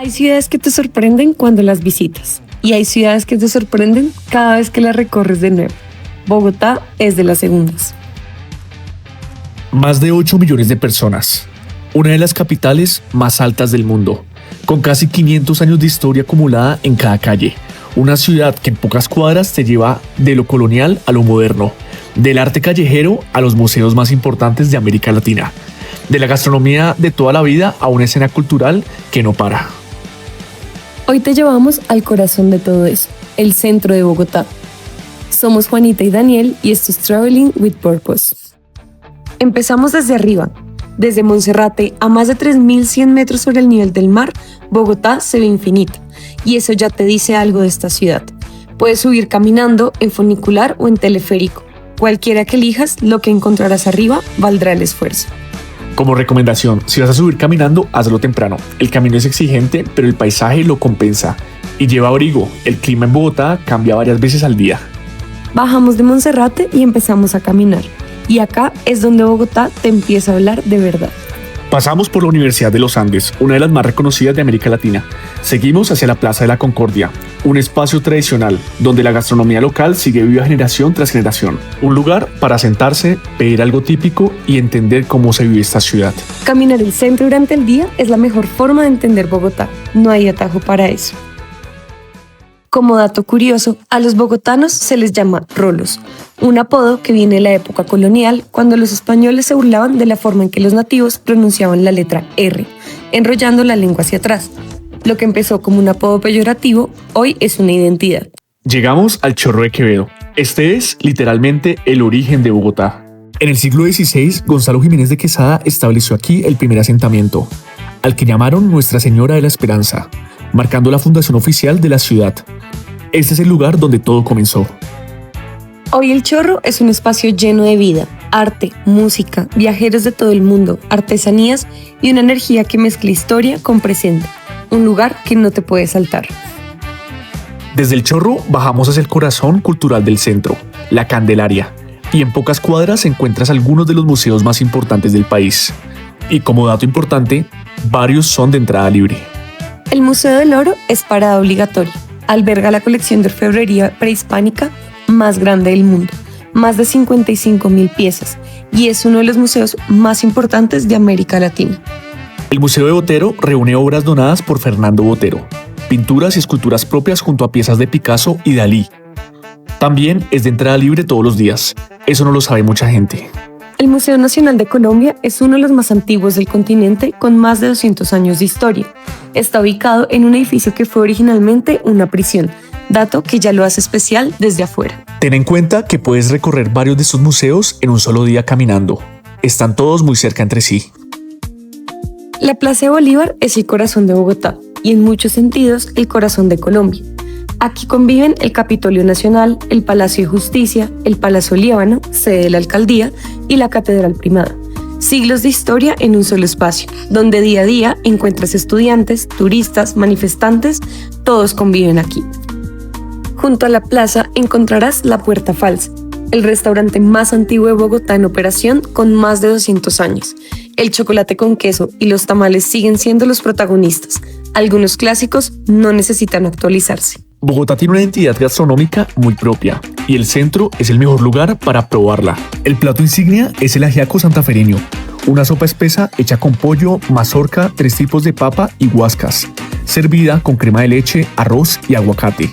Hay ciudades que te sorprenden cuando las visitas y hay ciudades que te sorprenden cada vez que las recorres de nuevo. Bogotá es de las segundas. Más de 8 millones de personas, una de las capitales más altas del mundo, con casi 500 años de historia acumulada en cada calle. Una ciudad que en pocas cuadras te lleva de lo colonial a lo moderno, del arte callejero a los museos más importantes de América Latina, de la gastronomía de toda la vida a una escena cultural que no para. Hoy te llevamos al corazón de todo eso, el centro de Bogotá. Somos Juanita y Daniel y esto es Traveling with Purpose. Empezamos desde arriba. Desde Monserrate, a más de 3.100 metros sobre el nivel del mar, Bogotá se ve infinita. Y eso ya te dice algo de esta ciudad. Puedes subir caminando, en funicular o en teleférico. Cualquiera que elijas, lo que encontrarás arriba valdrá el esfuerzo. Como recomendación, si vas a subir caminando, hazlo temprano. El camino es exigente, pero el paisaje lo compensa. Y lleva abrigo, el clima en Bogotá cambia varias veces al día. Bajamos de Monserrate y empezamos a caminar. Y acá es donde Bogotá te empieza a hablar de verdad. Pasamos por la Universidad de los Andes, una de las más reconocidas de América Latina. Seguimos hacia la Plaza de la Concordia, un espacio tradicional donde la gastronomía local sigue viva generación tras generación. Un lugar para sentarse, pedir algo típico y entender cómo se vive esta ciudad. Caminar el centro durante el día es la mejor forma de entender Bogotá. No hay atajo para eso. Como dato curioso, a los bogotanos se les llama rolos, un apodo que viene de la época colonial cuando los españoles se burlaban de la forma en que los nativos pronunciaban la letra R, enrollando la lengua hacia atrás. Lo que empezó como un apodo peyorativo, hoy es una identidad. Llegamos al Chorro de Quevedo. Este es literalmente el origen de Bogotá. En el siglo XVI, Gonzalo Jiménez de Quesada estableció aquí el primer asentamiento, al que llamaron Nuestra Señora de la Esperanza, marcando la fundación oficial de la ciudad. Este es el lugar donde todo comenzó. Hoy el Chorro es un espacio lleno de vida, arte, música, viajeros de todo el mundo, artesanías y una energía que mezcla historia con presente. Un lugar que no te puede saltar. Desde el Chorro bajamos hacia el corazón cultural del centro, la Candelaria, y en pocas cuadras encuentras algunos de los museos más importantes del país. Y como dato importante, varios son de entrada libre. El Museo del Oro es parada obligatoria. Alberga la colección de orfebrería prehispánica más grande del mundo, más de 55.000 piezas, y es uno de los museos más importantes de América Latina. El Museo de Botero reúne obras donadas por Fernando Botero, pinturas y esculturas propias junto a piezas de Picasso y Dalí. También es de entrada libre todos los días, eso no lo sabe mucha gente. El Museo Nacional de Colombia es uno de los más antiguos del continente con más de 200 años de historia. Está ubicado en un edificio que fue originalmente una prisión, dato que ya lo hace especial desde afuera. Ten en cuenta que puedes recorrer varios de estos museos en un solo día caminando. Están todos muy cerca entre sí. La Plaza de Bolívar es el corazón de Bogotá y en muchos sentidos el corazón de Colombia. Aquí conviven el Capitolio Nacional, el Palacio de Justicia, el Palacio Líbano, sede de la alcaldía, y la Catedral Primada. Siglos de historia en un solo espacio, donde día a día encuentras estudiantes, turistas, manifestantes, todos conviven aquí. Junto a la plaza encontrarás La Puerta Falsa, el restaurante más antiguo de Bogotá en operación con más de 200 años. El chocolate con queso y los tamales siguen siendo los protagonistas. Algunos clásicos no necesitan actualizarse. Bogotá tiene una identidad gastronómica muy propia y el centro es el mejor lugar para probarla. El plato insignia es el ajiaco santafereño, una sopa espesa hecha con pollo, mazorca, 3 tipos de papa y guascas, servida con crema de leche, arroz y aguacate.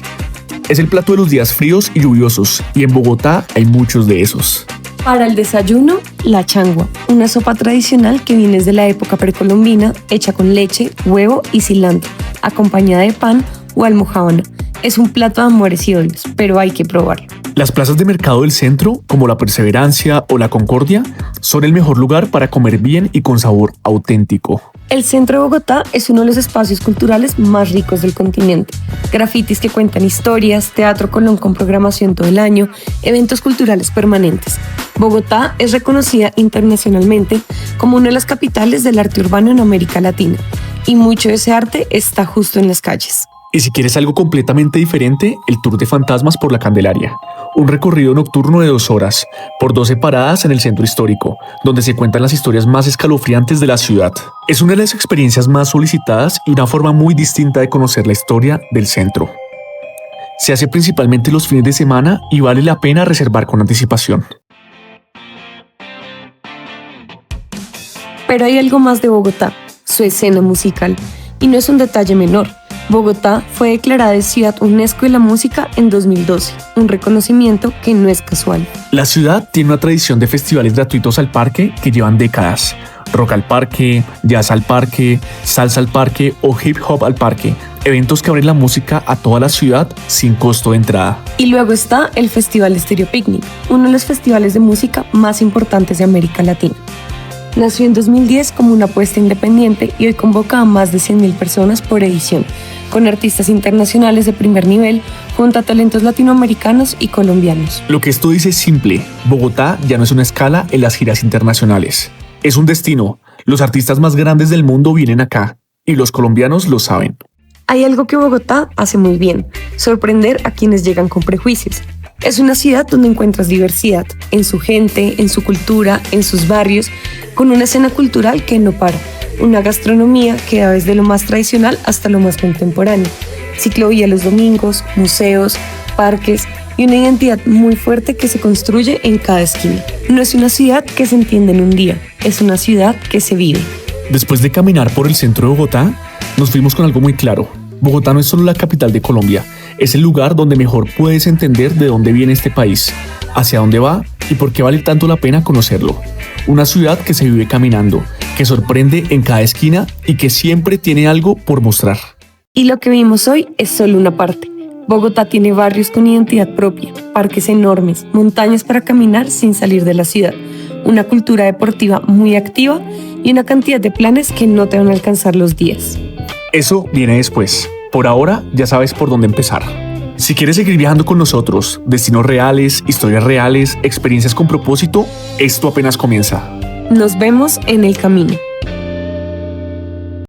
Es el plato de los días fríos y lluviosos y en Bogotá hay muchos de esos. Para el desayuno, la changua, una sopa tradicional que viene desde la época precolombina, hecha con leche, huevo y cilantro, acompañada de pan o almojábana. Es un plato de amores y odios, pero hay que probarlo. Las plazas de mercado del centro, como la Perseverancia o la Concordia, son el mejor lugar para comer bien y con sabor auténtico. El centro de Bogotá es uno de los espacios culturales más ricos del continente. Grafitis que cuentan historias, Teatro Colón con programación todo el año, eventos culturales permanentes. Bogotá es reconocida internacionalmente como una de las capitales del arte urbano en América Latina, y mucho de ese arte está justo en las calles. Y si quieres algo completamente diferente, el Tour de Fantasmas por la Candelaria. Un recorrido nocturno de 2 horas, por 12 paradas en el centro histórico, donde se cuentan las historias más escalofriantes de la ciudad. Es una de las experiencias más solicitadas y una forma muy distinta de conocer la historia del centro. Se hace principalmente los fines de semana y vale la pena reservar con anticipación. Pero hay algo más de Bogotá, su escena musical. Y no es un detalle menor. Bogotá fue declarada Ciudad UNESCO de la Música en 2012, un reconocimiento que no es casual. La ciudad tiene una tradición de festivales gratuitos al parque que llevan décadas. Rock al parque, jazz al parque, salsa al parque o hip hop al parque. Eventos que abren la música a toda la ciudad sin costo de entrada. Y luego está el Festival Estéreo Picnic, uno de los festivales de música más importantes de América Latina. Nació en 2010 como una apuesta independiente y hoy convoca a más de 100.000 personas por edición, con artistas internacionales de primer nivel junto a talentos latinoamericanos y colombianos. Lo que esto dice es simple: Bogotá ya no es una escala en las giras internacionales. Es un destino. Los artistas más grandes del mundo vienen acá y los colombianos lo saben. Hay algo que Bogotá hace muy bien: sorprender a quienes llegan con prejuicios. Es una ciudad donde encuentras diversidad, en su gente, en su cultura, en sus barrios, con una escena cultural que no para, una gastronomía que va desde lo más tradicional hasta lo más contemporáneo, ciclovía los domingos, museos, parques y una identidad muy fuerte que se construye en cada esquina. No es una ciudad que se entiende en un día, es una ciudad que se vive. Después de caminar por el centro de Bogotá, nos fuimos con algo muy claro. Bogotá no es solo la capital de Colombia, es el lugar donde mejor puedes entender de dónde viene este país, hacia dónde va y por qué vale tanto la pena conocerlo. Una ciudad que se vive caminando, que sorprende en cada esquina y que siempre tiene algo por mostrar. Y lo que vimos hoy es solo una parte. Bogotá tiene barrios con identidad propia, parques enormes, montañas para caminar sin salir de la ciudad, una cultura deportiva muy activa y una cantidad de planes que no te van a alcanzar los días. Eso viene después. Por ahora ya sabes por dónde empezar. Si quieres seguir viajando con nosotros, destinos reales, historias reales, experiencias con propósito, esto apenas comienza. Nos vemos en el camino.